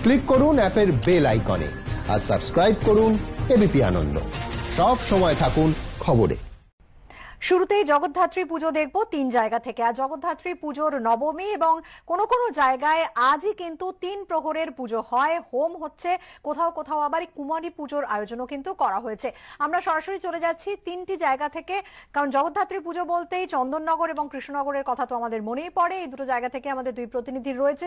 Click করুন অ্যাপের bell আইকনে আর সাবস্ক্রাইব করুন এবিপি আনন্দ। সব সময় থাকুন খবরে। শুরুতেই জগদ্ধাত্রী পুজো দেখবো 3 জায়গা থেকে। আর জগদ্ধাত্রী পুজোর নবমী এবং কোন কোন জায়গায় আজই কিন্তু 3 প্রহরের পুজো হয়, হোম হচ্ছে, কোথাও কোথাও আবার কুমারী পুজোর আয়োজনও কিন্তু করা হয়েছে। আমরা সরাসরি চলে যাচ্ছি 3টি জায়গা থেকে, কারণ জগদ্ধাত্রী পুজো বলতেই চন্দননগর এবং কৃষ্ণনগরের কথা তো আমাদের মনেই পড়ে। এই দুটো জায়গা থেকে আমাদের দুই প্রতিনিধি রয়েছে।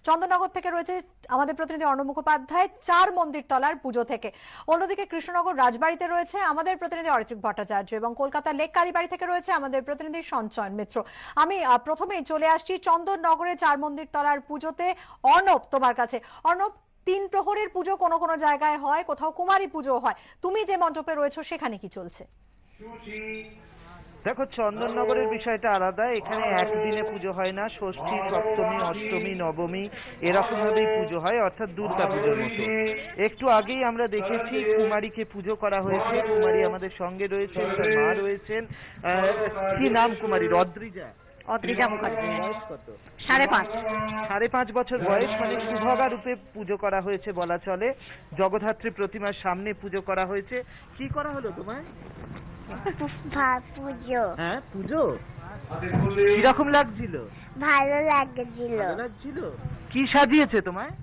চন্দননগর থেকে রয়েছে আমাদের প্রতিনিধি অর্ণব মুখোপাধ্যায় 4 মন্দির তলার পুজো থেকে, অন্যদিকে কৃষ্ণনগর রাজবাড়িতে রয়েছে আমাদের প্রতিনিধি অরিত্রিক ভট্টাচার্য এবং কলকাতা লেক বাড়ি থেকে রয়েছে আমাদের প্রতিনিধি সঞ্চয়ন মিত্র। আমি প্রথমেই চলে আসছি চন্দননগরে 4 মন্দির তলার পুজোতে। অর্ণব, তোমার কাছে। অর্ণব, 3 প্রহরের পুজো কোন কোন জায়গায় হয়, কোথাও কুমারী পুজো হয়, তুমি যে মণ্ডপে রয়েছো সেখানে কি চলছে? দেখো, চন্দননগরের বিষয়টা আলাদা। এখানে একদিনে পুজো হয় না, ষষ্ঠী, সপ্তমী, অষ্টমী, নবমী এরকম ভাবেই পুজো হয়, অর্থাৎ দুর্গা পুজোর মতো। একটু আগেই আমরা দেখেছি কুমারীকে পুজো করা হয়েছে। কুমারী আমাদের সঙ্গে রয়েছেন, তার মা রয়েছেন। কি নাম কুমারীর? অদ্রিজা মুখার্জি। বয়স কত? 5.5 বছর বয়স। মানে সুভগা রূপে পুজো করা হয়েছে বলা চলে। জগদ্ধাত্রী প্রতিমার সামনে পুজো করা হয়েছে। কি করা হলো তোমায়? পুজো। হ্যাঁ, পুজো। কিরকম লাগছিল? ভালো লাগছিল। কি সাজিয়েছে তোমায়?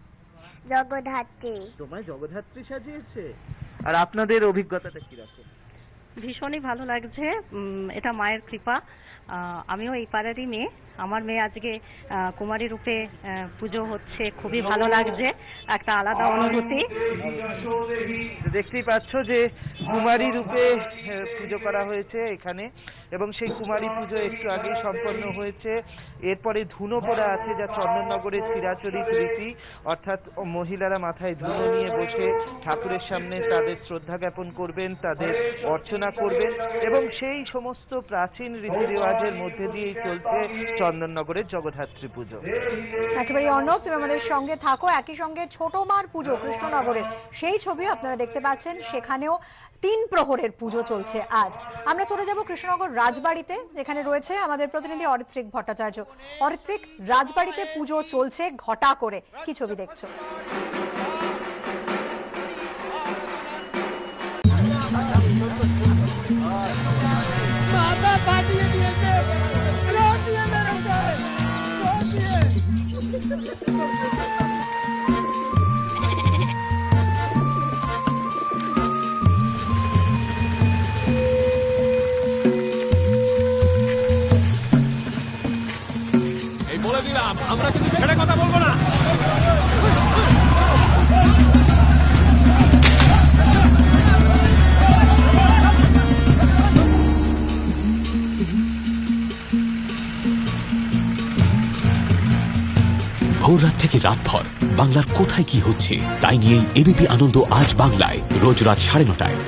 জগদ্ধাত্রী। তোমায় জগদ্ধাত্রী সাজিয়েছে। আর আপনাদের অভিজ্ঞতাটা কিরকম? ভীষণই ভালো লাগছে, এটা মায়ের কৃপা। আমিও এই পাড়ারই মেয়ে। আমার মেয়ে আজকে কুমারী রূপে পুজো হচ্ছে, খুবই ভালো লাগছে, একটা আলাদা অনুভূতি। দেখতেই পাচ্ছ যে কুমারী রূপে পুজো করা হয়েছে এখানে, এবং সেই কুমারী পুজো একটু আগেই সম্পন্ন হয়েছে। এরপরে ধুনো পড়া আছে, যা চন্দননগরের চিরাচরিত রীতি, অর্থাৎ মহিলারা মাথায় ধুনো নিয়ে বসে ঠাকুরের সামনে তাদের শ্রদ্ধা জ্ঞাপন করবেন, তাদের অর্চনা করবেন, এবং সেই সমস্ত প্রাচীন রীতি রেওয়াজের মধ্যে দিয়েই চলছে চন্দননগরের জগদ্ধাত্রী পুজো। একেবারে অর্ণব, তুমি আমাদের সঙ্গে থাকো। একই সঙ্গে ছোট মার পুজো কৃষ্ণনগরের সেই ছবি আপনারা দেখতে পাচ্ছেন, সেখানেও 3 প্রহরের পুজো চলছে আজ। আমরা চলে যাব কৃষ্ণনগর রাজবাড়িতে, যেখানে রয়েছে আমাদের প্রতিনিধি অরিত্রিক ভট্টাচার্য। অরিত্রিক, রাজবাড়িতে পুজো চলছে ঘটা করে, কি ছবি দেখছো? বলে দিলাম, আমরা কিন্তু ছেড়ে কথা বলবো না। ভোররাত থেকে রাতভর বাংলার কোথায় কি হচ্ছে তাই নিয়েই এবিপি আনন্দ আজ বাংলায় রোজ রাত 9:30টায়।